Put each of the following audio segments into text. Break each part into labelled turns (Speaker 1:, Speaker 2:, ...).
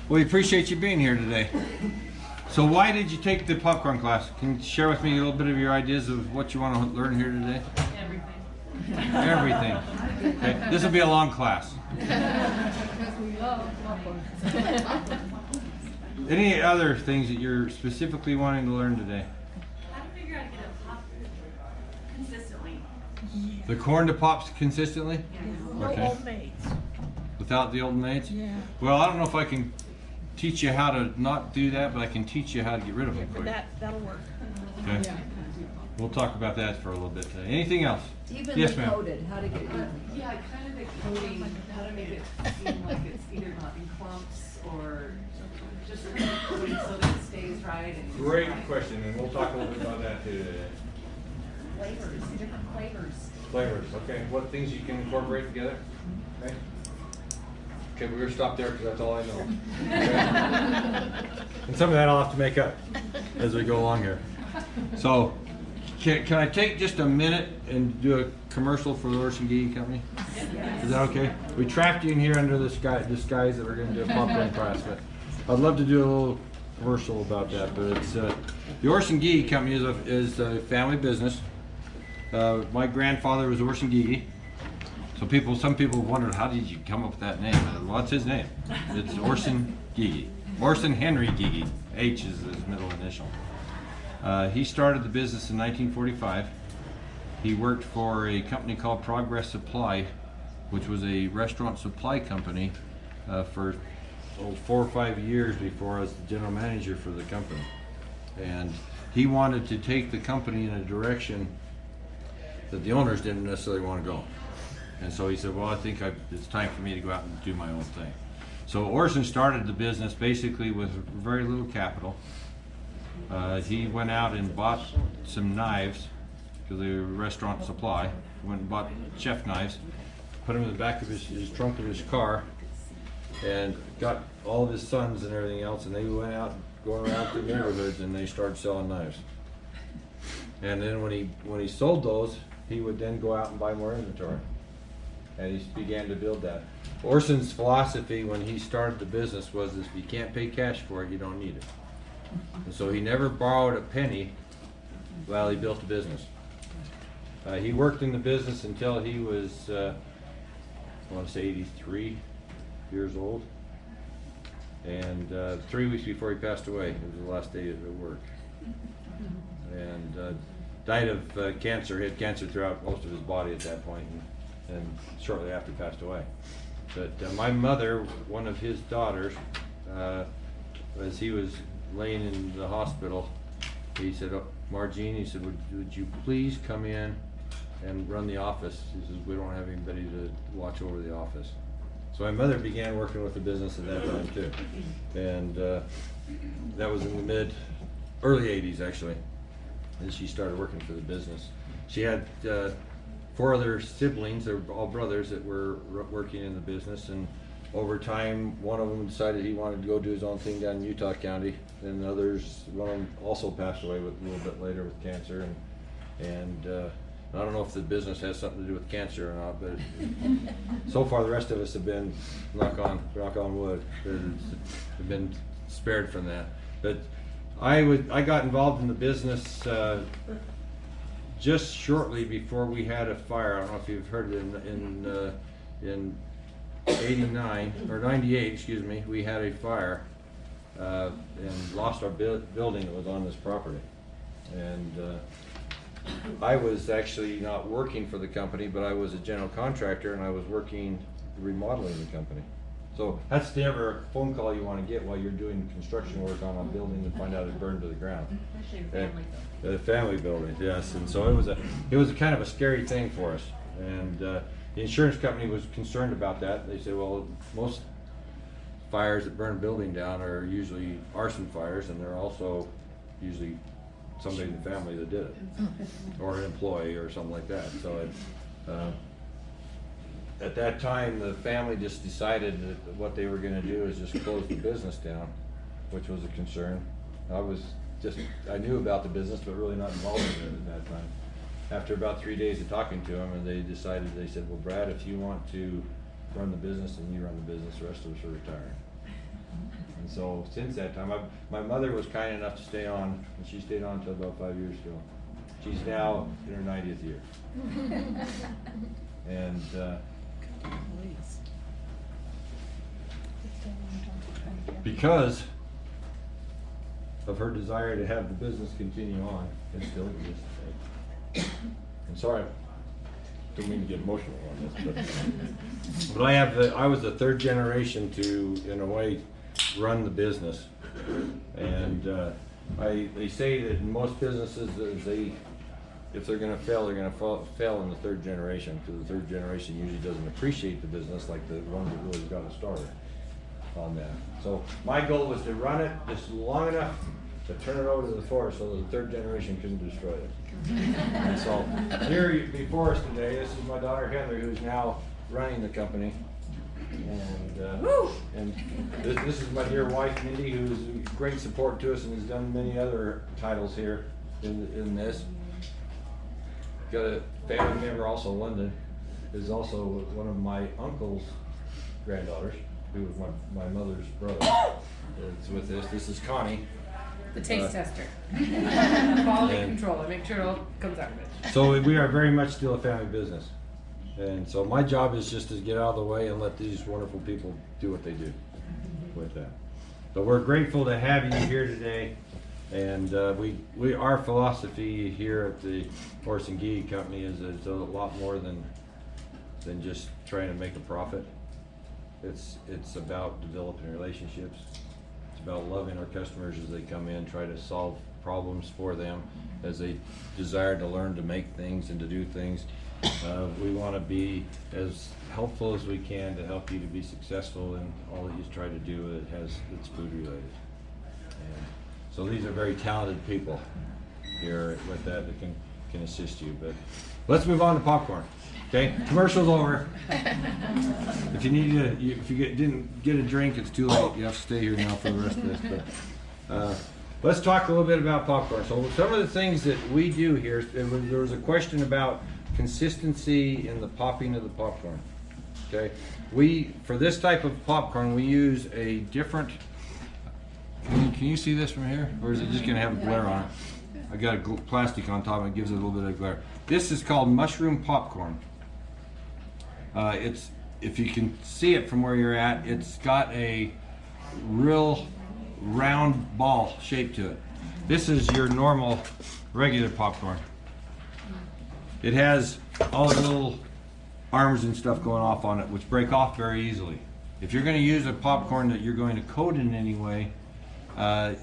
Speaker 1: We appreciate you being here today. So why did you take the popcorn class? Can you share with me a little bit of your ideas of what you want to learn here today?
Speaker 2: Everything.
Speaker 1: Everything. Okay. This will be a long class.
Speaker 2: Because we love popcorn.
Speaker 1: Any other things that you're specifically wanting to learn today?
Speaker 3: How to figure out how to get a pop consistently.
Speaker 1: The corn to pops consistently?
Speaker 2: No
Speaker 1: Okay.
Speaker 2: old maids.
Speaker 1: Without the old maids?
Speaker 2: Yeah.
Speaker 1: Well, I don't know if I can teach you how to not do that, but I can teach you how to get rid of it quick.
Speaker 2: That'll work.
Speaker 1: Okay?
Speaker 2: Yeah.
Speaker 1: We'll talk about that for a little bit today. Anything else?
Speaker 4: Evenly
Speaker 1: Yes, ma'am.
Speaker 4: coated, how to get even.
Speaker 5: Yeah, kind of the coating, how to make it seem like it's either not in clumps or just kind of coating so that it stays right and.
Speaker 1: Great question, and we'll talk a little bit about that too today.
Speaker 5: Flavors, different flavors.
Speaker 1: Flavors, okay. What things you can incorporate together? Okay. Okay, we're gonna stop there because that's all I know. Okay? And some of that I'll have to make up as we go along here. So, can I take just a minute and do a commercial for the Orson Gee Company? Is that okay? We trapped you in here under this disguise that we're gonna do a popcorn class, but I'd love to do a little commercial about that. But it's the Orson Gee Company is a family business. My grandfather was Orson Gee. So some people have wondered, how did you come up with that name? Well, that's his name. It's Orson Gee. Orson Henry Gee. H is his middle initial. He started the business in 1945. He worked for a company called Progress Supply, which was a restaurant supply company for 4 or 5 years before I was the general manager for the company. And he wanted to take the company in a direction that the owners didn't necessarily want to go. And so he said, well, I think it's time for me to go out and do my own thing. So Orson started the business basically with very little capital. He went out and bought some knives to the restaurant supply. Went and bought chef knives, put them in the back of his trunk of his car, and got all of his sons and everything else, and they went out going around the neighborhoods and they started selling knives. And then when he sold those, he would then go out and buy more inventory. And he began to build that. Orson's philosophy when he started the business was if you can't pay cash for it, you don't need it. And so he never borrowed a penny while he built the business. He worked in the business until he was, I want to say 83 years old. And 3 weeks before he passed away, it was the last day of work. And died of cancer. He had cancer throughout most of his body at that point, and shortly after passed away. But my mother, one of his daughters, as he was laying in the hospital, he said, oh, Margene, he said, would you please come in and run the office? He says, we don't have anybody to watch over the office. So my mother began working with the business at that time too. And that was in the early 80s actually. And she started working for the business. She had 4 other siblings, they were all brothers that were working in the business, and over time one of them decided he wanted to go do his own thing down in Utah County, and one of them also passed away a little bit later with cancer, and I don't know if the business has something to do with cancer or not, but so far the rest of us have been, knock on wood, have been spared from that. But I got involved in the business just shortly before we had a fire. I don't know if you've heard it in 89 or 98, excuse me. We had a fire and lost our building that was on this property. And I was actually not working for the company, but I was a general contractor, and I was working remodeling the company. So that's never a phone call you want to get while you're doing construction work on a building and find out it burned to the ground.
Speaker 5: Especially a family building.
Speaker 1: Family building, yes. And so it was a kind of a scary thing for us. And the insurance company was concerned about that. They said, well, most fires that burn a building down are usually arson fires, and they're also usually somebody in the family that did it, or an employee or something like that. So at that time, the family just decided that what they were going to do is just close the business down, which was a concern. I knew about the business, but really not involved in it at that time. After about 3 days of talking to them, and they said, well, Brad, if you want to run the business, then you run the business, the rest of us are retiring. so since that time, my mother was kind enough to stay on, and she stayed on until about 5 years ago. She's now in her 90th year. And because of her desire to have the business continue on, it still exists. I'm sorry, don't mean to get emotional on this, but I was the third generation to, in a way, run the business. And they say that in most businesses, if they're gonna fail, they're gonna fail in the third generation, because the third generation usually doesn't appreciate the business like the one that really got it started on that. So my goal was to run it just long enough to turn it over to the forest so that the third generation couldn't destroy it. And so here before us today, this is my daughter Heather, who's now running the company. And this is my dear wife Mindy, who's a great support to us and has done many other titles here in this. Got a family member also, London, is also one of my uncle's granddaughters, who was my mother's brother. Is with this. This is Connie.
Speaker 5: The taste tester. Quality control, I make sure it all comes out good.
Speaker 1: So we are very much still a family business. And so my job is just to get out of the way and let these wonderful people do what they do with that. So we're grateful to have you here today. And our philosophy here at the Horse and Gi Company is a lot more than just trying to make a profit. It's about developing relationships. It's about loving our customers as they come in, try to solve problems for them as they desire to learn to make things and to do things. We want to be as helpful as we can to help you to be successful in all that you try to do that's food related. And so these are very talented people here with that can assist you. But let's move on to popcorn. Okay, commercial's over. If you didn't get a drink, it's too late. You have to stay here now for the rest of this. But let's talk a little bit about popcorn. So some of the things that we do here, there was a question about consistency in the popping of the popcorn. Okay, for this type of popcorn, we use a different. Can you see this from here, or is it just going to have a glare on it? I got a plastic on top, and it gives it a little bit of glare. This is called mushroom popcorn. If you can see it from where you're at, it's got a real round ball shape to it. This is your normal, regular popcorn. It has all the little arms and stuff going off on it, which break off very easily. If you're going to use a popcorn that you're going to coat in any way,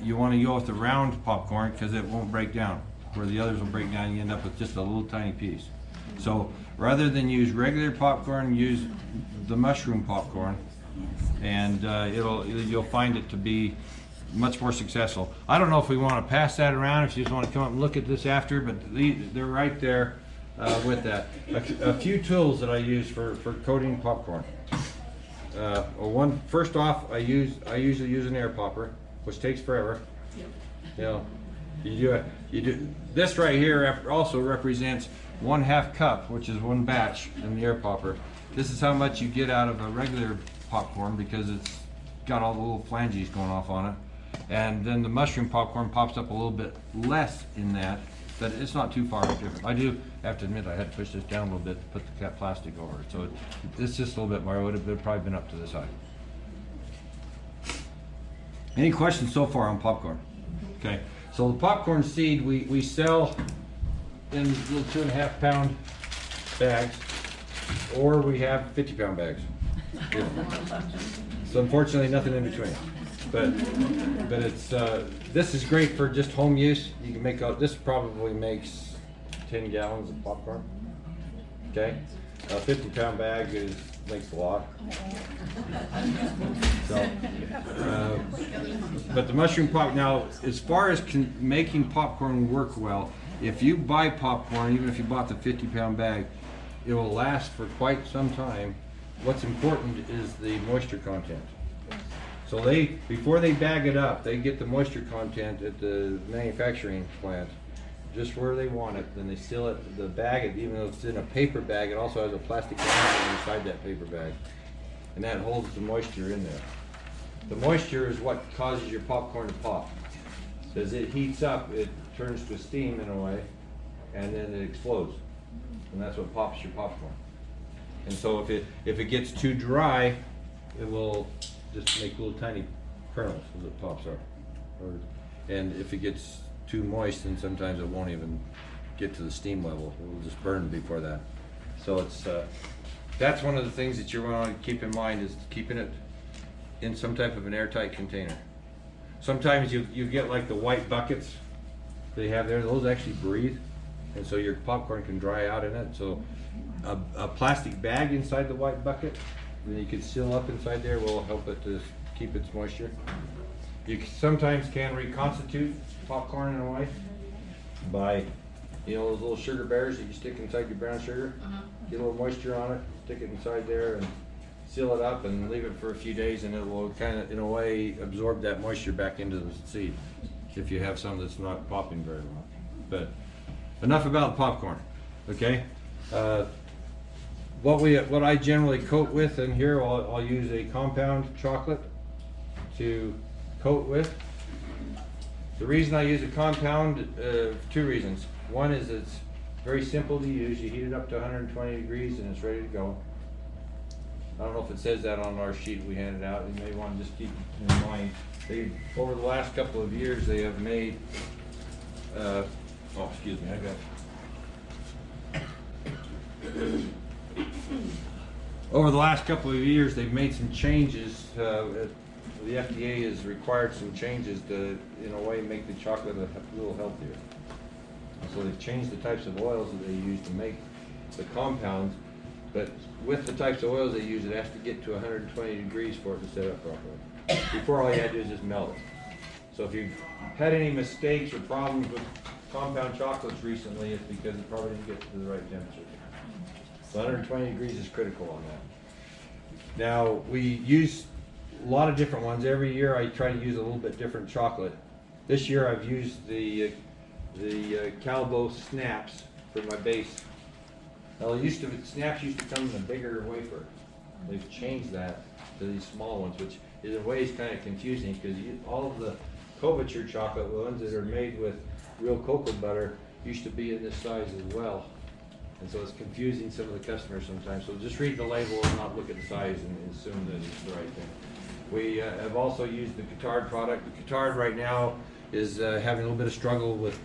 Speaker 1: you want to go with the round popcorn because it won't break down. Where the others will break down, you end up with just a little tiny piece. So rather than use regular popcorn, use the mushroom popcorn, and you'll find it to be much more successful. I don't know if we want to pass that around, if you just want to come up and look at this after, but they're right there with that. A few tools that I use for coating popcorn. First off, I usually use an air popper, which takes forever. You know, you do this right here also represents 1/2 cup, which is one batch in the air popper. This is how much you get out of a regular popcorn because it's got all the little flanges going off on it. And then the mushroom popcorn pops up a little bit less in that, but it's not too far different. I do have to admit I had to push this down a little bit to put that plastic over it. So it's just a little bit more. It would have probably been up to this high. Any questions so far on popcorn? Okay, so the popcorn seed we sell in little 2.5 pound bags, or we have 50-pound bags. So unfortunately, nothing in between. But it's this is great for just home use. You can make this probably makes 10 gallons of popcorn. Okay, a 50-pound bag makes a lot. So, but the mushroom pop now, as far as making popcorn work well, if you buy popcorn, even if you bought the 50-pound bag, it will last for quite some time. What's important is the moisture content. So before they bag it up, they get the moisture content at the manufacturing plant just where they want it. Then they seal it, the bag, even though it's in a paper bag, it also has a plastic liner inside that paper bag. And that holds the moisture in there. The moisture is what causes your popcorn to pop. As it heats up, it turns to steam in a way, and then it explodes. And that's what pops your popcorn. And so if it gets too dry, it will just make little tiny kernels as it pops up. And if it gets too moist, then sometimes it won't even get to the steam level. It will just burn before that. So it's that's one of the things that you want to keep in mind, is keeping it in some type of an airtight container. Sometimes you get like the white buckets they have there, those actually breathe, and so your popcorn can dry out in it. So a plastic bag inside the white bucket, then you can seal up inside there, will help it to keep its moisture. You sometimes can reconstitute popcorn in a way by, you know, those little sugar bears that you stick inside your brown sugar. Get a little moisture on it, stick it inside there, and seal it up and leave it for a few days, and it will kind of, in a way, absorb that moisture back into the seed if you have some that's not popping very well. But enough about popcorn, okay? What I generally coat with in here, I'll use a compound chocolate to coat with. The reason I use a compound, two reasons. One is it's very simple to use. You heat it up to 120 degrees and it's ready to go. I don't know if it says that on our sheet we handed out. You may want to just keep in mind. Over the last couple of years, they have made, oh, excuse me, over the last couple of years, they've made some changes. The FDA has required some changes to, in a way, make the chocolate a little healthier. So they've changed the types of oils that they use to make the compounds. But with the types of oils they use, it has to get to 120 degrees for it to set up properly. Before, all you had to do is just melt it. So if you've had any mistakes or problems with compound chocolates recently, it's because it probably didn't get to the right temperature. So 120 degrees is critical on that. Now, we use a lot of different ones. Every year I try to use a little bit different chocolate. This year I've used the Calbo Snaps for my base. Now, Snaps used to come in a bigger wafer. They've changed that to these small ones, which in a way is kind of confusing, because all of the couverture chocolate ones that are made with real cocoa butter used to be in this size as well. And so it's confusing some of the customers sometimes. So just read the label and not look at the size and assume that it's the right thing. We have also used the Guittard product. The Guittard right now is having a little bit of struggle with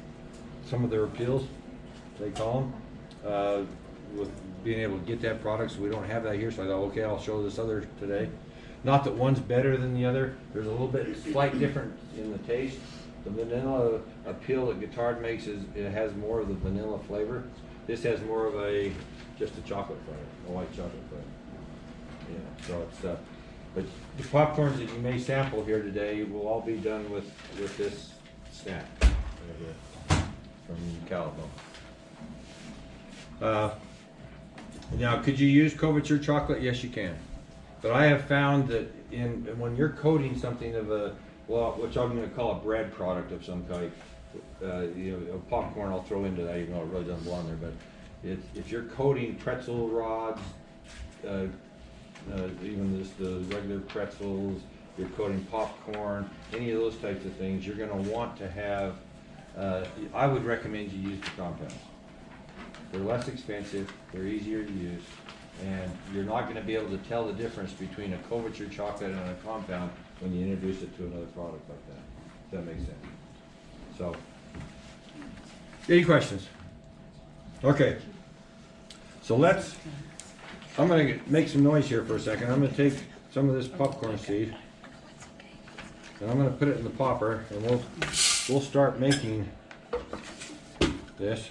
Speaker 1: some of their appeals, they call them. With being able to get that product, so we don't have that here. So I thought, okay, I'll show this other today. Not that one's better than the other. There's a little bit slight difference in the taste. The vanilla appeal that Guittard makes is it has more of the vanilla flavor. This has more of just a chocolate flavor, a white chocolate flavor. Yeah, so it's but the popcorns that you may sample here today will all be done with this snap right here from Calbo. Now, could you use couverture chocolate? Yes, you can. But I have found that when you're coating something of which I'm going to call a bread product of some type, popcorn I'll throw into that, even though it really doesn't belong there. But if you're coating pretzel rods, even just the regular pretzels, you're coating popcorn, any of those types of things, you're going to want to have. I would recommend you use the compounds. They're less expensive, they're easier to use, and you're not going to be able to tell the difference between a couverture chocolate and a compound when you introduce it to another product like that. If that makes sense. So, any questions? Okay. So I'm going to make some noise here for a second. I'm going to take some of this popcorn seed, and I'm going to put it in the popper, and we'll start making this.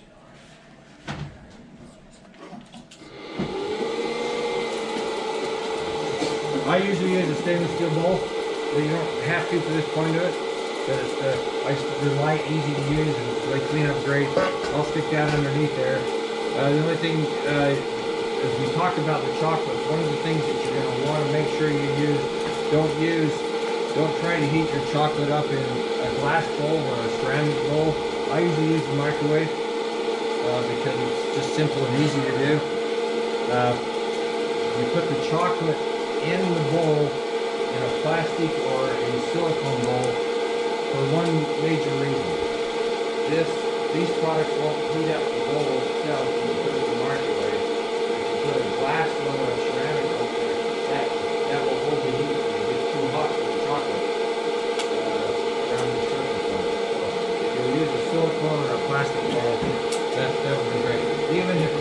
Speaker 1: I usually use a stainless steel bowl, but you don't have to for this point of it. But they're light, easy to use, and they clean up great. I'll stick that underneath there. The only thing, as we talk about the chocolates, one of the things that you're going to want to make sure you don't try to heat your chocolate up in a glass bowl or a ceramic bowl. I usually use the microwave because it's just simple and easy to do. You put the chocolate in the bowl, in a plastic or a silicone bowl for one major reason. These products won't heat up the bowl itself when you put it in the microwave. If you put a glass one or a ceramic bowl there, that will hold the heat when it gets too hot for the chocolate around the surface of it. So if you use a silicone or a plastic bowl, that would be great. Even if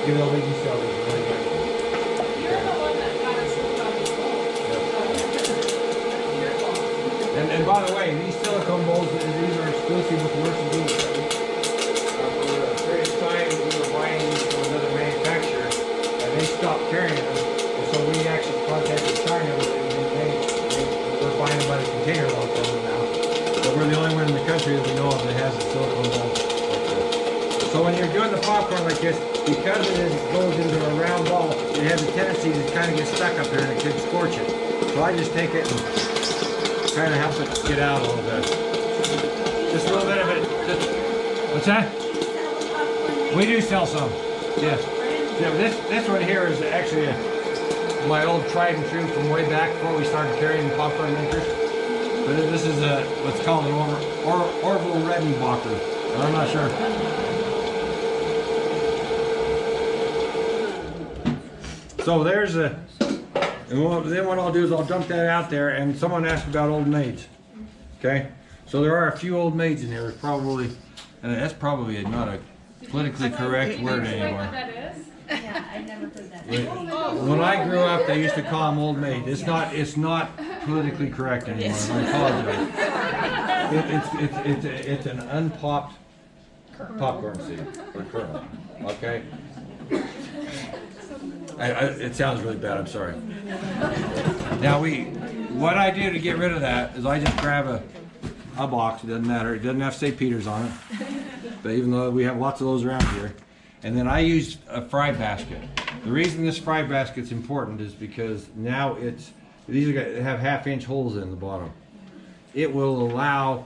Speaker 1: even though we can sell these really nice ones.
Speaker 5: You're the one that got us hooked on this bowl. That's your fault.
Speaker 1: And by the way, these silicone bowls, these are exclusive with Mercedes. For a period of time, we were buying these from another manufacturer, and they stopped carrying them. And so we actually contacted China, and we're buying them by the container load from them now. But we're the only one in the country that we know of that has a silicone bowl like this. So when you're doing the popcorn like this, because it goes into a round ball, it has a tendency to kind of get stuck up there and it could scorch it. So I just take it and kind of help it get out a little bit. Just a little bit of it. What's that? We do sell some. Yes. Yeah, this one here is actually my old tried and true from way back before we started carrying popcorn makers. But this is what's called an Orville Redenbacher. I'm not sure. So there's and then what I'll do is I'll dump that out there, and someone asked about old maids. Okay, so there are a few old maids in here. There's probably, and that's probably not a politically correct word anymore.
Speaker 3: What that is?
Speaker 2: Yeah, I never heard that.
Speaker 1: When I grew up, they used to call them old maids. It's not politically correct anymore. I apologize. It's an unpopped popcorn seed or kernel. Okay. It sounds really bad, I'm sorry. Now what I do to get rid of that is I just grab a box, it doesn't matter, it doesn't have St. Peter's on it, but even though we have lots of those around here, and then I use a fry basket. The reason this fry basket's important is because now these have 1/2-inch holes in the bottom. It will allow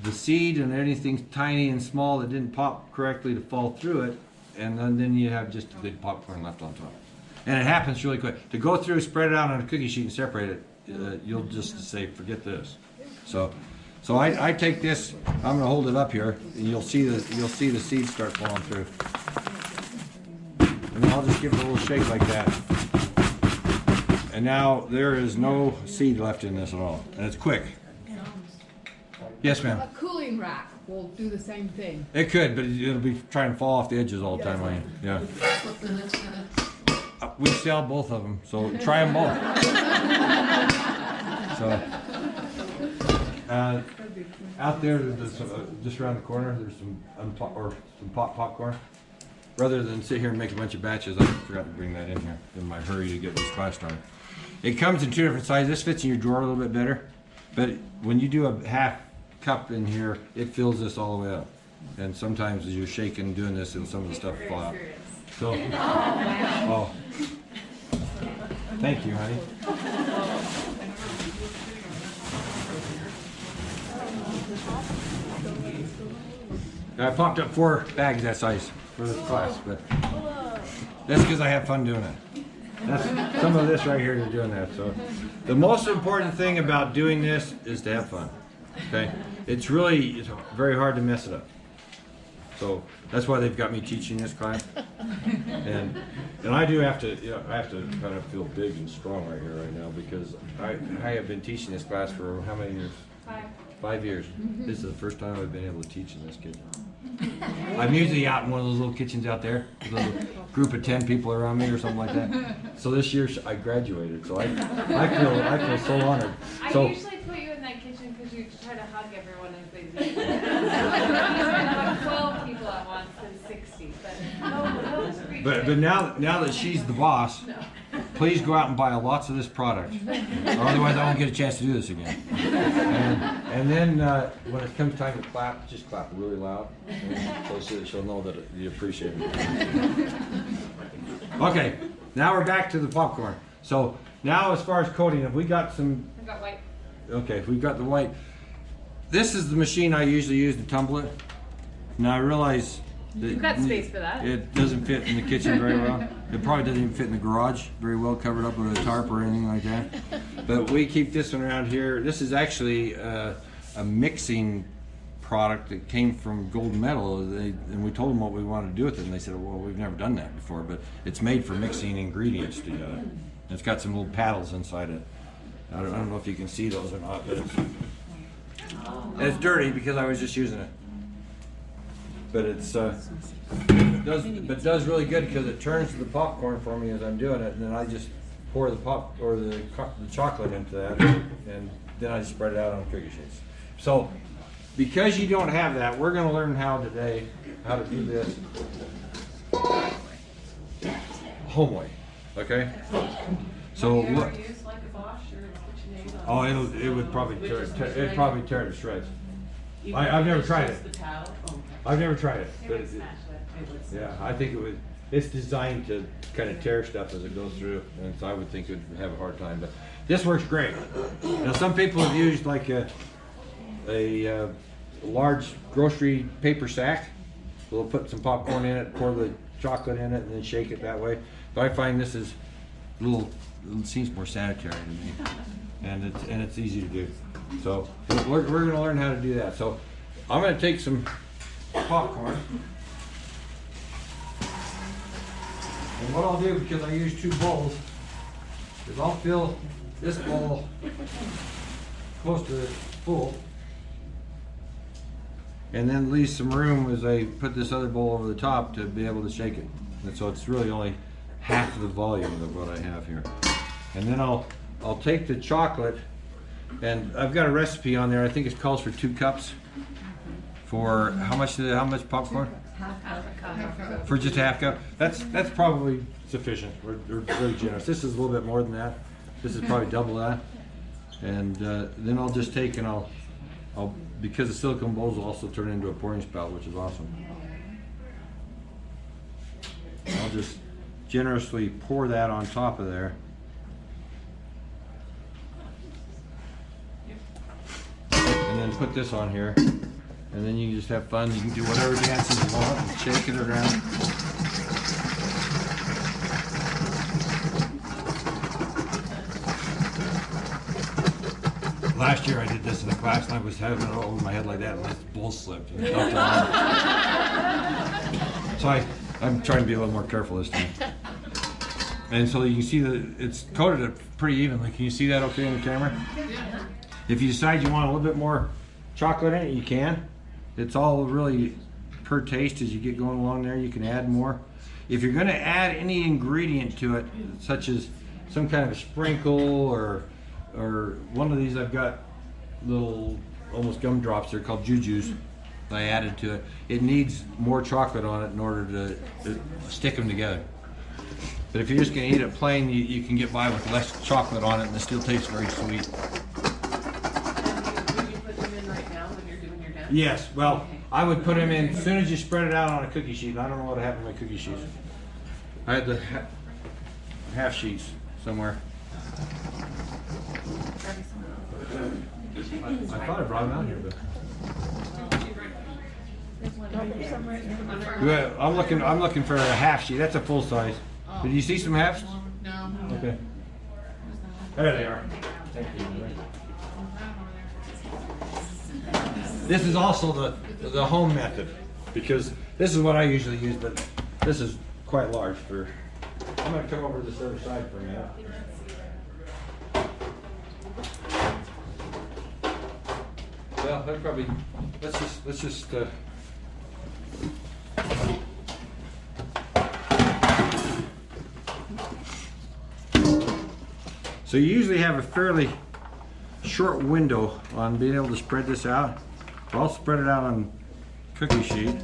Speaker 1: the seed and anything tiny and small that didn't pop correctly to fall through it, and then you have just a big popcorn left on top. And it happens really quick. To go through, spread it out on a cookie sheet and separate it, you'll just say, forget this. So I take this, I'm gonna hold it up here, and you'll see the seeds start falling through. And then I'll just give it a little shake like that. And now there is no seed left in this at all, and it's quick. Yes, ma'am.
Speaker 2: A cooling rack will do the same thing.
Speaker 1: It could, but it'll be trying to fall off the edges all the time. Yeah. We sell both of them, so try them both. So, out there, just around the corner, there's some pop popcorn. Rather than sit here and make a bunch of batches, I forgot to bring that in here in my hurry to get this class started. It comes in 2 different sizes. This fits in your drawer a little bit better, but when you do a 1/2 cup in here, it fills this all the way up. And sometimes as you're shaking doing this, and some of the stuff will fall out. So, oh, thank you, honey. I popped up 4 bags that size for this class, but that's because I have fun doing it. That's some of this right here is doing that. So, the most important thing about doing this is to have fun. Okay, it's very hard to mess it up. So that's why they've got me teaching this class. And I do have to, I have to kind of feel big and strong right here right now because I have been teaching this class for how many years? 5 years. This is the first time I've been able to teach in this kitchen. I'm usually out in one of those little kitchens out there with a little group of 10 people around me or something like that. So this year I graduated, so I feel so honored. So,
Speaker 3: I usually put you in that kitchen because you try to hug everyone as they do. Like 12 people at once and 60,
Speaker 1: but now that she's the boss, please go out and buy lots of this product, or otherwise I won't get a chance to do this again. And then when it comes time to clap, just clap really loud, so she'll know that you appreciate it. Okay, now we're back to the popcorn. So now as far as coating, have we got some?
Speaker 3: I've got white.
Speaker 1: Okay, if we've got the white. This is the machine I usually use to tumble it. Now I realize
Speaker 3: You've got space for that.
Speaker 1: It doesn't fit in the kitchen very well. It probably doesn't even fit in the garage very well, covered up with a tarp or anything like that. But we keep this one around here. This is actually a mixing product that came from Golden Metal, and we told them what we wanted to do with it, and they said, well, we've never done that before, but it's made for mixing ingredients together. And it's got some little paddles inside it. I don't know if you can see those or not, but it's dirty because I was just using it. But it does really good because it turns the popcorn for me as I'm doing it, and then I just pour the chocolate into that, and then I spread it out on cookie sheets. So, because you don't have that, we're going to learn how to do this home way. Okay. So
Speaker 5: Have you
Speaker 1: what?
Speaker 5: ever used like a Bosch or a KitchenAid?
Speaker 1: Oh, it would probably tear it to shreds.
Speaker 5: Even
Speaker 1: I've
Speaker 5: if
Speaker 1: never
Speaker 5: it's
Speaker 1: tried
Speaker 5: just
Speaker 1: it.
Speaker 5: the paddle? Oh, okay.
Speaker 1: I've never tried it,
Speaker 3: It
Speaker 1: but
Speaker 3: would smash it.
Speaker 5: It would
Speaker 1: yeah, I think it would. It's designed to kind of tear stuff as it goes through, and so I would think it would have a hard time. But this works great. Now, some people have used like a large grocery paper sack. They'll put some popcorn in it, pour the chocolate in it, and then shake it that way. But I find this is it seems more sanitary to me, and it's easy to do. So we're going to learn how to do that. So I'm going to take some popcorn. And what I'll do, because I use two bowls, is I'll fill this bowl close to full, and then leave some room as I put this other bowl over the top to be able to shake it. And so it's really only half of the volume of what I have here. And then I'll take the chocolate, and I've got a recipe on there. I think it calls for 2 cups. For how much popcorn? For just a half cup. That's probably sufficient. We're very generous. This is a little bit more than that. This is probably double that. And then I'll just take and I'll because the silicone bowls will also turn into a pouring spout, which is awesome. I'll just generously pour that on top of there. And then put this on here. And then you can just have fun. You can do whatever dances you want and shake it around. Last year I did this in a class and I was having it over my head like that and this bowl slipped. And so I'm trying to be a little more careful this time. And so you can see that it's coated it pretty evenly. Can you see that okay in the camera? Yeah. If you decide you want a little bit more chocolate in it, you can. It's all really per taste as you get going along there. You can add more. If you're going to add any ingredient to it, such as some kind of a sprinkle or one of these, I've got little almost gumdrops. They're called jujus. I added to it. It needs more chocolate on it in order to stick them together. But if you're just going to eat it plain, you can get by with less chocolate on it, and it still tastes very sweet.
Speaker 5: Would you put them in right now when you're doing your dance?
Speaker 1: Yes, well, I would put them in as soon as you spread it out on a cookie sheet. I don't know what happened to my cookie sheets. I had the half sheets somewhere. I thought I brought them out here, but. Yeah, I'm looking for a half sheet. That's a full size. Did you see some halves?
Speaker 2: No.
Speaker 1: Okay. There they are. Thank you. This is also the home method, because this is what I usually use, but this is quite large for. I'm going to come over to this other side for a minute. Well, that probably. Let's just. So you usually have a fairly short window on being able to spread this out. So I'll spread it out on cookie sheet.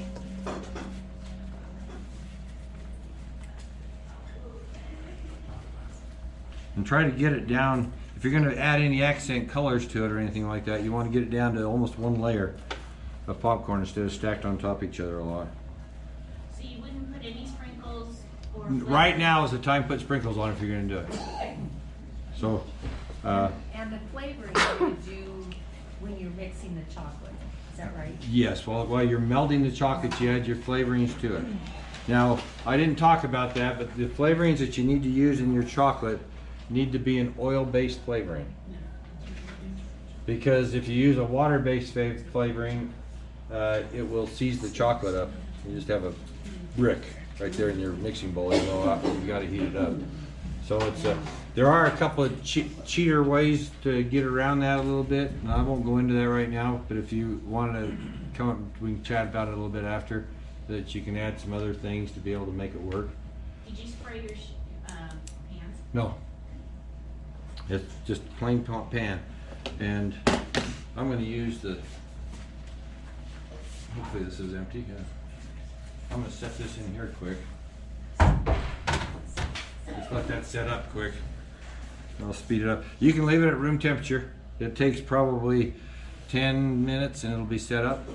Speaker 1: And try to get it down. If you're going to add any accent colors to it or anything like that, you want to get it down to almost one layer of popcorn instead of stacked on top of each other a lot.
Speaker 4: So you wouldn't put any sprinkles or
Speaker 1: Right now is the time to put sprinkles on if you're going to do it. So,
Speaker 6: And the flavoring you do when you're mixing the chocolate, is
Speaker 2: that right?
Speaker 1: Yes, while you're melting the chocolate, you add your flavorings to it. Now, I didn't talk about that, but the flavorings that you need to use in your chocolate need to be an oil-based flavoring. Because if you use a water-based flavoring, it will seize the chocolate up. You just have a brick right there in your mixing bowl. You got to heat it up. So it's there are a couple of cheater ways to get around that a little bit. And I won't go into that right now. But if you want to come up, we can chat about it a little bit after. That you can add some other things to be able to make it work.
Speaker 4: Did you spray your pans?
Speaker 1: No, it's just plain pan. And I'm going to use the. Hopefully this is empty. Yeah. I'm going to set this in here quick. Just let that set up quick. I'll speed it up. You can leave it at room temperature. It takes probably 10 minutes and it'll be set up.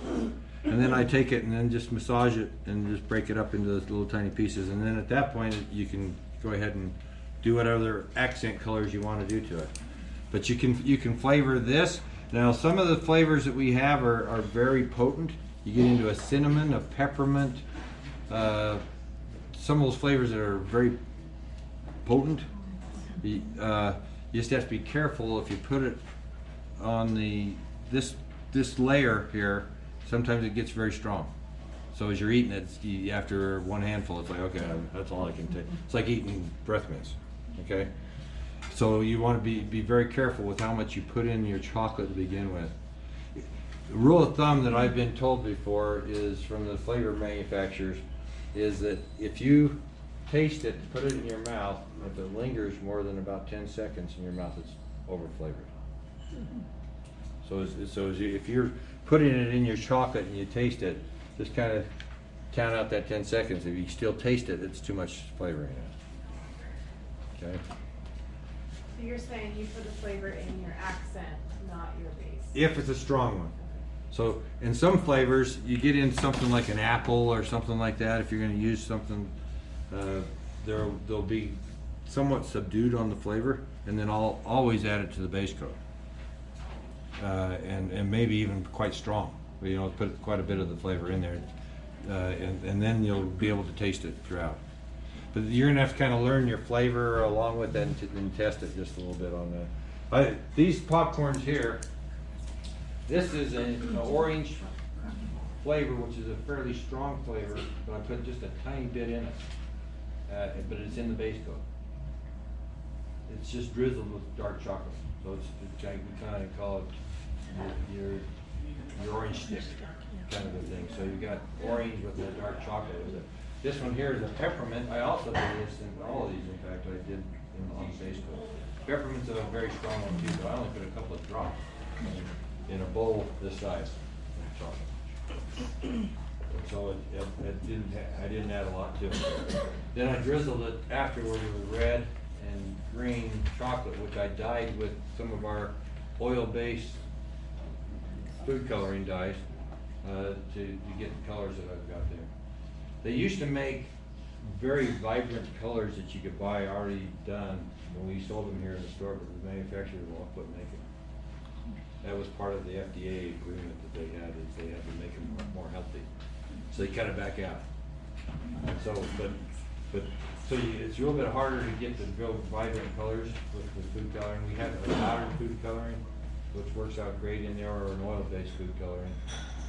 Speaker 1: And then I take it and then just massage it and just break it up into those little tiny pieces. And then at that point, you can go ahead and do whatever accent colors you want to do to it. But you can flavor this. Now, some of the flavors that we have are very potent. You get into a cinnamon, a peppermint, some of those flavors that are very potent. You just have to be careful if you put it on this layer here. Sometimes it gets very strong. So as you're eating it, after one handful, it's like, okay, that's all I can take. It's like eating breath mints, okay? So you want to be very careful with how much you put in your chocolate to begin with. The rule of thumb that I've been told before is from the flavor manufacturers is that if you taste it, put it in your mouth, if it lingers more than about 10 seconds in your mouth, it's over flavored. So if you're putting it in your chocolate and you taste it, just kind of count out that 10 seconds. If you still taste it, it's too much flavoring in it. Okay?
Speaker 3: So you're saying you put a flavor in your accent, not your base?
Speaker 1: If it's a strong one. So in some flavors, you get in something like an apple or something like that. If you're going to use something, they'll be somewhat subdued on the flavor, and then I'll always add it to the base coat. And maybe even quite strong. You know, put quite a bit of the flavor in there, and then you'll be able to taste it throughout. But you're gonna have to kind of learn your flavor along with that and test it just a little bit on that. These popcorns here, this is an orange flavor, which is a fairly strong flavor, but I put just a tiny bit in it. But it's in the base coat. It's just drizzled with dark chocolate, so we kind of call it your orange stick kind of a thing. So you got orange with the dark chocolate with it. This one here is a peppermint. I also did this in all of these. In fact, I did on the base coat. Peppermint's a very strong one too, but I only put a couple of drops in a bowl this size of chocolate. So I didn't add a lot to it. Then I drizzled it afterward with red and green chocolate, which I dyed with some of our oil-based food coloring dyes to get the colors that I've got there. They used to make very vibrant colors that you could buy already done when we sold them here in the store, but the manufacturer won't quit making them. That was part of the FDA agreement that they had, is they had to make them more healthy. So they cut it back out. So, it's a little bit harder to get the real vibrant colors with food coloring. We have a powdered food coloring, which works out great in there, or an oil-based food coloring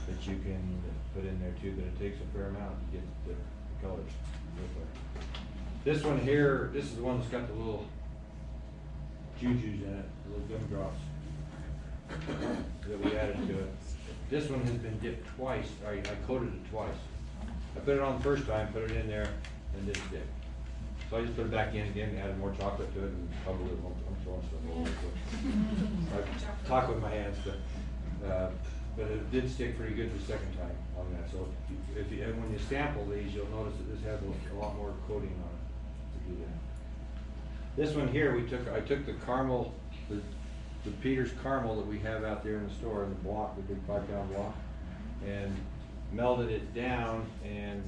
Speaker 1: that you can put in there too, but it takes a fair amount to get the colors. This one here, this is the one that's got the little jujus in it, the little gumdrops that we added to it. This one has been dipped twice. I coated it twice. I put it on the first time, put it in there, and didn't stick. So I just put it back in again, added more chocolate to it, and covered it. I'm throwing stuff all over. I talk with my hands, but it did stick pretty good the second time on that. So and when you sample these, you'll notice that this has a lot more coating on it to do that. This one here, I took the caramel, the Peter's caramel that we have out there in the store, in the block, the big 5-pound block, and melted it down, and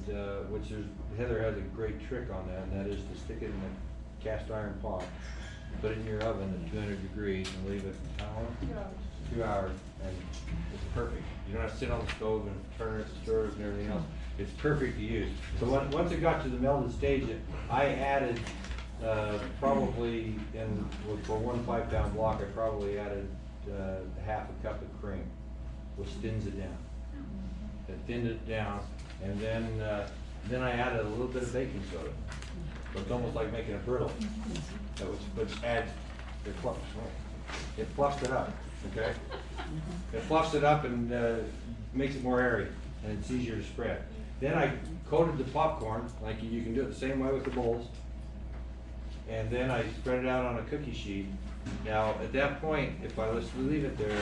Speaker 1: Heather has a great trick on that, and that is to stick it in a cast iron pot, put it in your oven at 200 degrees, and leave it how long? 2 hours, and it's perfect. You don't have to sit on the stove and turn it, stir it, and everything else. It's perfect to use. So once it got to the melted stage, I added probably for 1 5-pound block, I probably added half a cup of cream, which thins it down. It thinned it down, and then I added a little bit of baking soda. So it's almost like making a brittle, which adds it fluffs it up. Okay, it fluffs it up and makes it more airy, and it's easier to spread. Then I coated the popcorn, like you can do it the same way with the bowls, and then I spread it out on a cookie sheet. Now, at that point, if I just leave it there,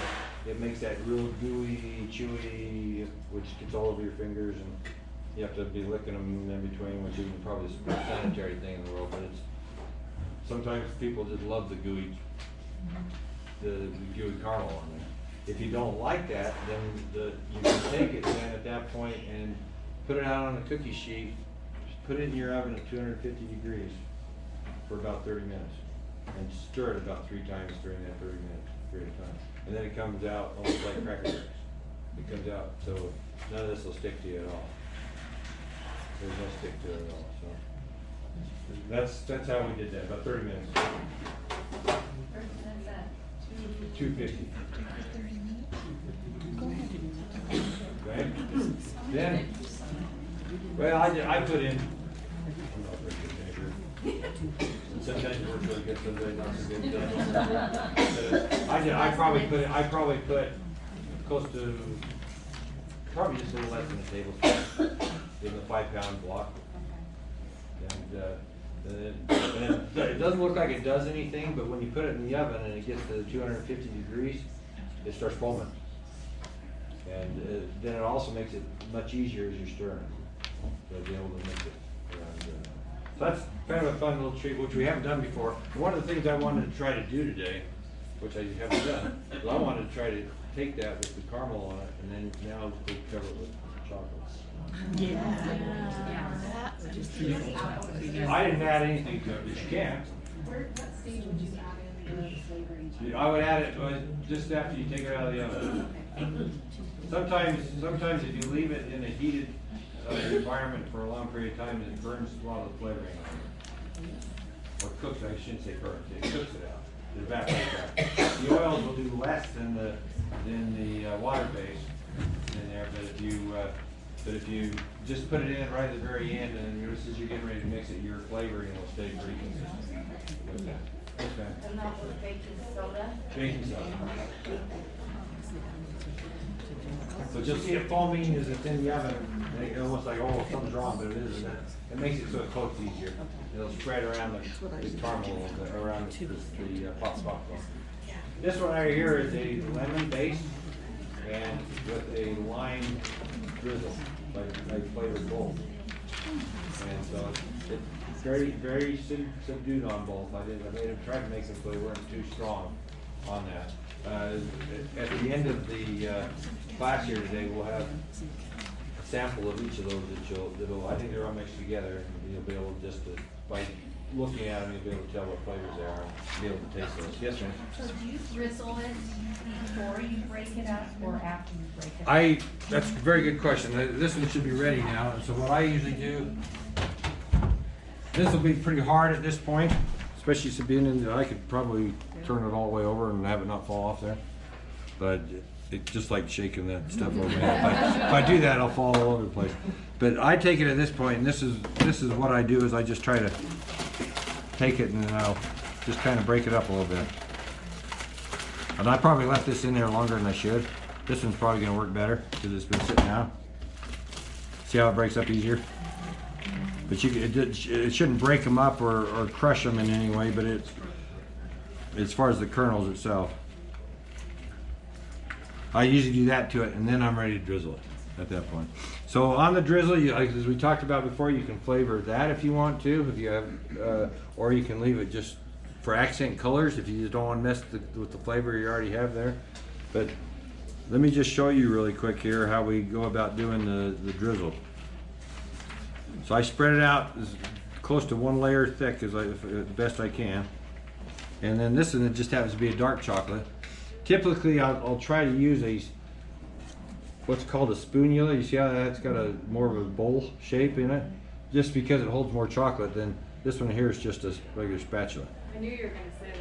Speaker 1: it makes that real gooey, chewy, which gets all over your fingers, and you have to be licking them in between, which isn't probably the most sanitary thing in the world, but it's, sometimes people just love the gooey caramel on there. If you don't like that, then you can take it then at that point and put it out on a cookie sheet, just put it in your oven at 250 degrees for about 30 minutes, and stir it about 3 times during that 30-minute period of time. And then it comes out almost like cracker bricks. It comes out, so none of this will stick to you at all. There's no stick to it at all. So that's how we did that, about 30 minutes. 250. Okay. Then, well, I put in. I'm not very good vinegar. Sometimes it works really good, sometimes not so good. I probably put close to probably just a little less than a tablespoon in the 5-pound block. And it doesn't look like it does anything, but when you put it in the oven and it gets to 250 degrees, it starts foaming. And then it also makes it much easier as you're stirring to be able to mix it around. So that's kind of a fun little treat, which we haven't done before. One of the things I wanted to try to do today, which I haven't done, is I wanted to try to take that with the caramel on it, and then now cover it with chocolate. I didn't add anything to it, but you can.
Speaker 5: What stage would you add in the flavoring?
Speaker 1: I would add it just after you take it out of the oven. Sometimes if you leave it in a heated environment for a long period of time, it burns a lot of the flavoring out. Or cooks, I shouldn't say burns, it cooks it out. It evaporates out. The oils will do less than the water base in there, but if you just put it in right at the very end, and just as you're getting ready to mix it, your flavoring will stay pretty consistent with that. Okay.
Speaker 4: And not with baking soda?
Speaker 1: Baking soda. So just see it foaming as it's in the oven, and it's almost like, oh, something's wrong, but it isn't. It makes it so it coats easier. It'll spread around the caramel a little bit, around the popcorn. This one right here is a lemon base and with a lime drizzle, like flavored both. And so it's very, very subdued on both. I made them try to make them so they weren't too strong on that. At the end of the class here today, we'll have a sample of each of those that'll I think they're all mixed together, and you'll be able to just by looking at them, you'll be able to tell what flavors they are and be able to taste those. Yes, ma'am?
Speaker 6: So do you drizzle it before you break it up or after you break it up?
Speaker 1: That's a very good question. This one should be ready now. So what I usually do, this will be pretty hard at this point, especially being in, I could probably turn it all the way over and have it not fall off there. But it's just like shaking that stuff over. If I do that, I'll fall all over the place. But I take it at this point, and this is what I do, is I just try to take it and then I'll just kind of break it up a little bit. And I probably left this in there longer than I should. This one's probably going to work better because it's been sitting out. See how it breaks up easier? But it shouldn't break them up or crush them in any way, but as far as the kernels itself. I usually do that to it, and then I'm ready to drizzle it at that point. So on the drizzle, as we talked about before, you can flavor that if you want to, if you have, or you can leave it just for accent colors if you just don't want to mess with the flavor you already have there. But let me just show you really quick here how we go about doing the drizzle. So I spread it out as close to one layer thick as best I can. And then this one, it just happens to be a dark chocolate. typically I'll try to use what's called a spoonula. You see how that's got a more of a bowl shape in it? Just because it holds more chocolate than this one here is just a regular spatula.
Speaker 3: I knew you were gonna say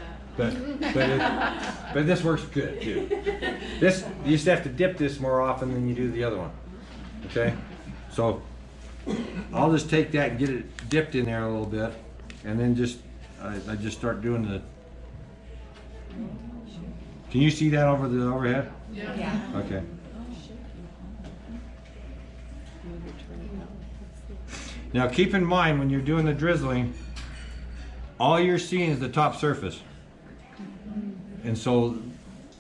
Speaker 3: that.
Speaker 1: But this works good too. This, you just have to dip this more often than you do the other one. Okay? So I'll just take that and get it dipped in there a little bit, and then I just start doing the. Can you see that over the overhead?
Speaker 6: Yeah.
Speaker 1: Okay. Now keep in mind when you're doing the drizzling, all you're seeing is the top surface. And so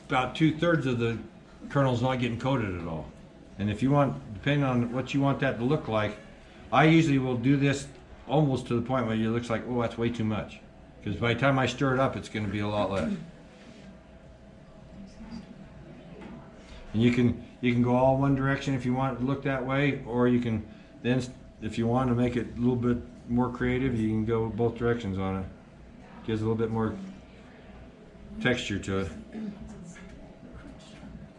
Speaker 1: about 2/3 of the kernel's not getting coated at all. And if you want, depending on what you want that to look like, I usually will do this almost to the point where it looks like, oh, that's way too much. Because by the time I stir it up, it's going to be a lot less. And you can go all one direction if you want it to look that way, or you can then, if you want to make it a little bit more creative, you can go both directions on it. Gives a little bit more texture to it.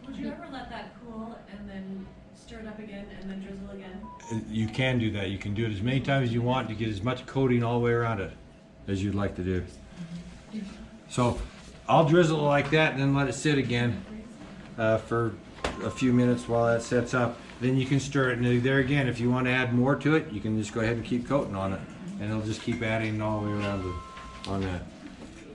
Speaker 5: Would you ever let that cool and then stir it up again and then drizzle again?
Speaker 1: You can do that. You can do it as many times as you want to get as much coating all the way around it as you'd like to do. So I'll drizzle it like that and then let it sit again for a few minutes while that sets up. Then you can stir it, and there again, if you want to add more to it, you can just go ahead and keep coating on it, and it'll just keep adding all the way around on that.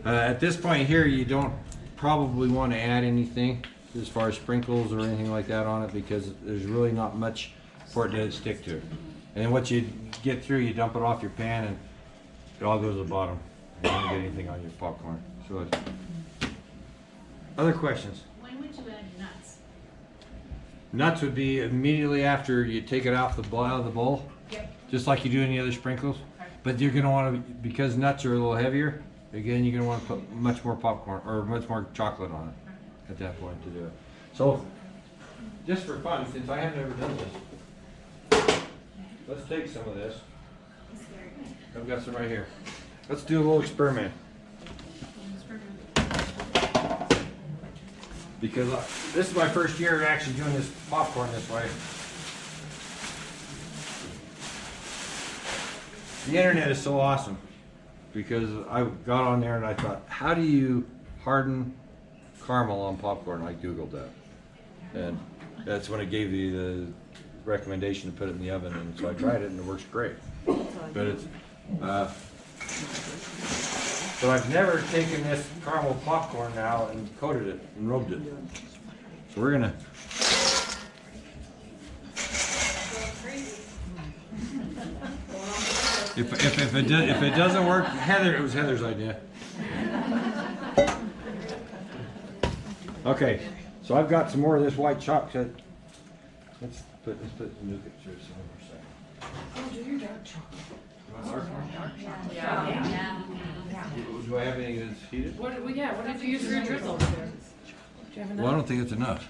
Speaker 1: At this point here, you don't probably want to add anything as far as sprinkles or anything like that on it, because there's really not much for it to stick to. And then once you get through, you dump it off your pan, and it all goes to the bottom. You don't get anything on your popcorn. So, other questions?
Speaker 4: When would you add nuts?
Speaker 1: Nuts would be immediately after you take it out of the bowl, just like you do any other sprinkles. But you're going to want to, because nuts are a little heavier, again, you're going to want to put much more popcorn or much more chocolate on it at that point to do it. So, just for fun, since I have never done this, let's take some of this. I've got some right here. Let's do a little experiment. Because this is my first year actually doing this popcorn this way. The internet is so awesome, because I got on there and I thought, how do you harden caramel on popcorn? I googled that, and that's when it gave me the recommendation to put it in the oven, and so I tried it and it works great. But it's so I've never taken this caramel popcorn now and coated it and rubbed it. So we're gonna. If it doesn't work, it was Heather's idea. Okay, so I've got some more of this white chocolate. Let's put some new pictures in for a second.
Speaker 5: Oh, do your dark chocolate.
Speaker 6: Yeah.
Speaker 1: Do I have anything that's heated?
Speaker 5: What did you use for your drizzle? Do you have enough?
Speaker 1: Well, I don't think it's enough.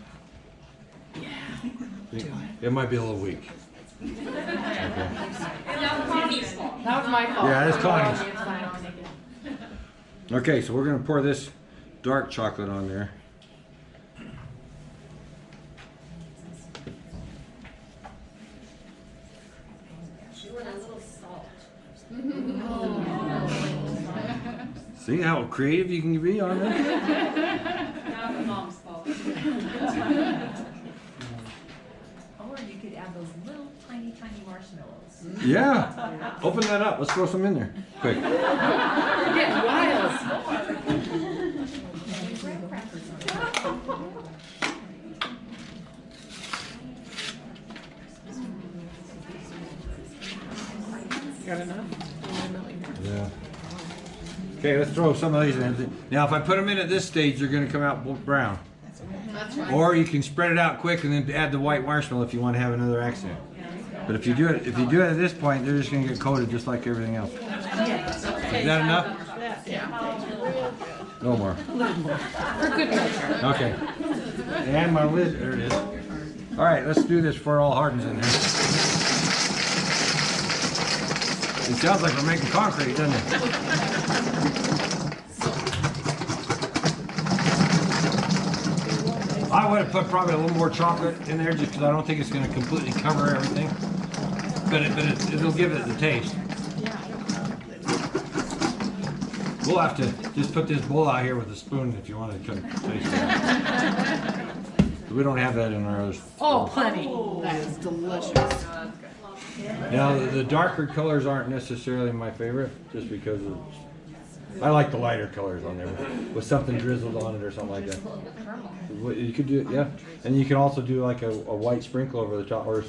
Speaker 1: It might be a little weak.
Speaker 5: That was my fault.
Speaker 1: Yeah, that's Connie's.
Speaker 5: It's fine, I'll take it.
Speaker 1: Okay, so we're gonna pour this dark chocolate on there. See how creative you can be on this?
Speaker 3: Now the mom's fault.
Speaker 6: Or you could add those little tiny marshmallows.
Speaker 1: Yeah. Open that up. Let's throw some in there. Quick.
Speaker 5: You're getting wild. Got enough?
Speaker 1: Yeah. Okay, let's throw some of these in. Now, if I put them in at this stage, they're going to come out brown.
Speaker 5: That's right.
Speaker 1: Or you can spread it out quick and then add the white marshmallow if you want to have another accent. But if you do it at this point, they're just going to get coated just like everything else. Is that enough? No more.
Speaker 5: For good measure.
Speaker 1: Okay. And my lid, there it is. All right, let's do this before it all hardens in there. It sounds like we're making concrete, doesn't it? would have put probably a little more chocolate in there just because I don't think it's going to completely cover everything. But it'll give it the taste. We'll have to just put this bowl out here with a spoon if you want to come taste it. We don't have that in ours.
Speaker 2: Oh, honey, that is delicious.
Speaker 1: Now, the darker colors aren't necessarily my favorite, just because I like the lighter colors on there with something drizzled on it or something like that. You could do it, yeah. And you can also do like a white sprinkle over the top, or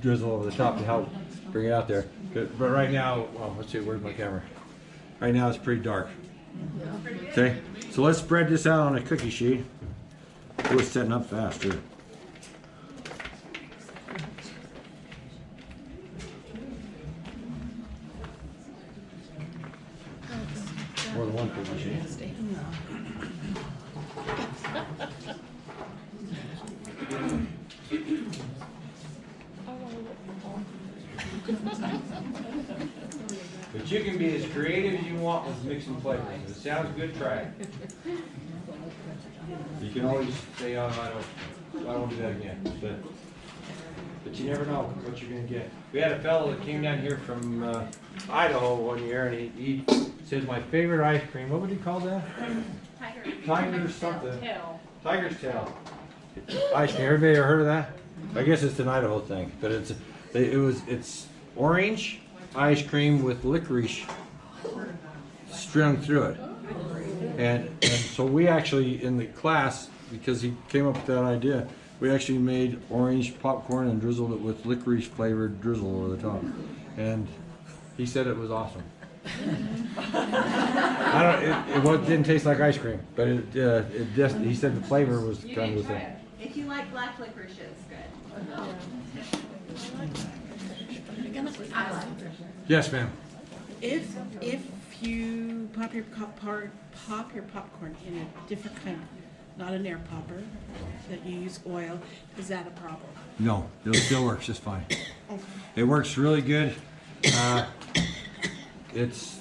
Speaker 1: drizzle over the top to help bring it out there. But right now, well, let's see, where's my camera? Right now it's pretty dark. Okay, so let's spread this out on a cookie sheet. Oh, it's setting up fast too. More than one cookie sheet. But you can be as creative as you want with mixing flavors. If it sounds good, try it. You can always say, oh, I won't do that again. But you never know what you're going to get. We had a fellow that came down here from Idaho one year, and he said my favorite ice cream, what would he call that? Tiger's something. Tiger's tail. Ice cream. Everybody ever heard of that? I guess it's an Idaho thing, but it's orange ice cream with licorice strung through it. And so we actually, in the class, because he came up with that idea, we actually made orange popcorn and drizzled it with licorice flavored drizzle over the top. And he said it was awesome. It didn't taste like ice cream, but it just, he said the flavor was kind of the thing.
Speaker 7: If you like black licorice, it's good.
Speaker 1: Yes, ma'am.
Speaker 8: If you pop your popcorn in a different kind, not an air popper, that you use oil, is that a problem?
Speaker 1: No, it still works just fine. It works really good. It's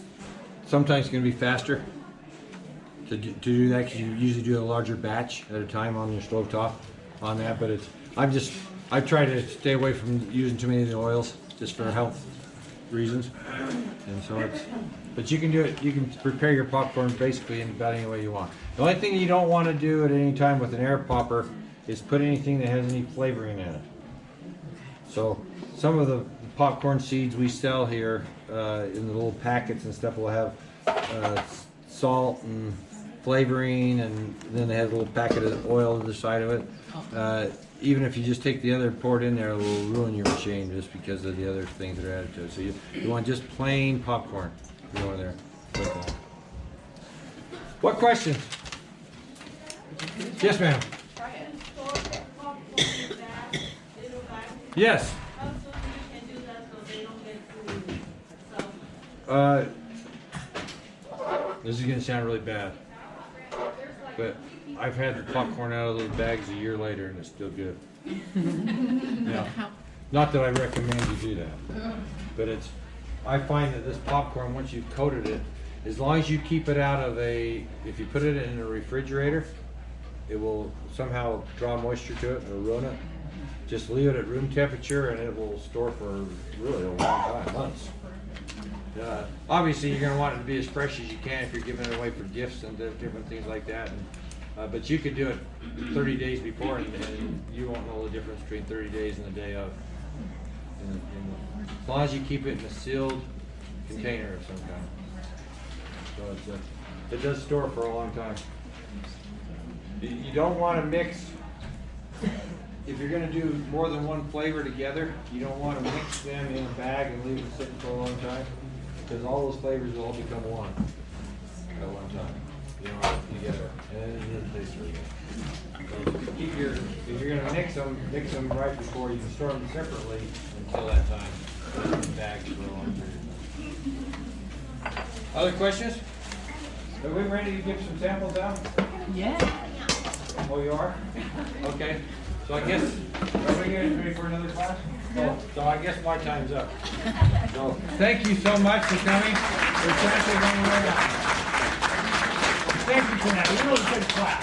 Speaker 1: sometimes going to be faster to do that because you usually do a larger batch at a time on your stove top on that. But I try to stay away from using too many of the oils just for health reasons. And so but you can do it. You can prepare your popcorn basically in about any way you want. The only thing you don't want to do at any time with an air popper is put anything that has any flavoring in it. So some of the popcorn seeds we sell here in the little packets and stuff will have salt and flavoring, and then they have a little packet of oil to the side of it. Even if you just take the other, pour it in there, it will ruin your machine just because of the other things that are added to it. So you want just plain popcorn. Go in there. What questions? Yes, ma'am. Yes. This is gonna sound really bad, but I've had the popcorn out of those bags a year later and it's still good. Yeah. Not that I recommend you do that, but I find that this popcorn, once you've coated it, as long as you keep it out of if you put it in a refrigerator, it will somehow draw moisture to it and ruin it. Just leave it at room temperature and it will store for really a long time, months. Obviously, you're going to want it to be as fresh as you can if you're giving it away for gifts and different things like that. But you could do it 30 days before and you won't know the difference between 30 days and the day of. As long as you keep it in a sealed container of some kind. So it does store for a long time. You don't want to mix, if you're going to do more than one flavor together, you don't want to mix them in a bag and leave them sitting for a long time, because all those flavors will all become one at one time. You know, together, and it doesn't taste really good. So if you're going to mix them right before. You can store them separately until that time. Put them in bags for a long period. Other questions? Are we ready to give some samples out?
Speaker 2: Yeah.
Speaker 1: Oh, you are? Okay. So I guess, are we ready for another class? Oh, so I guess my time's up. So thank you so much for coming. We're actually going right out. Thank you for that. You know it's a good class.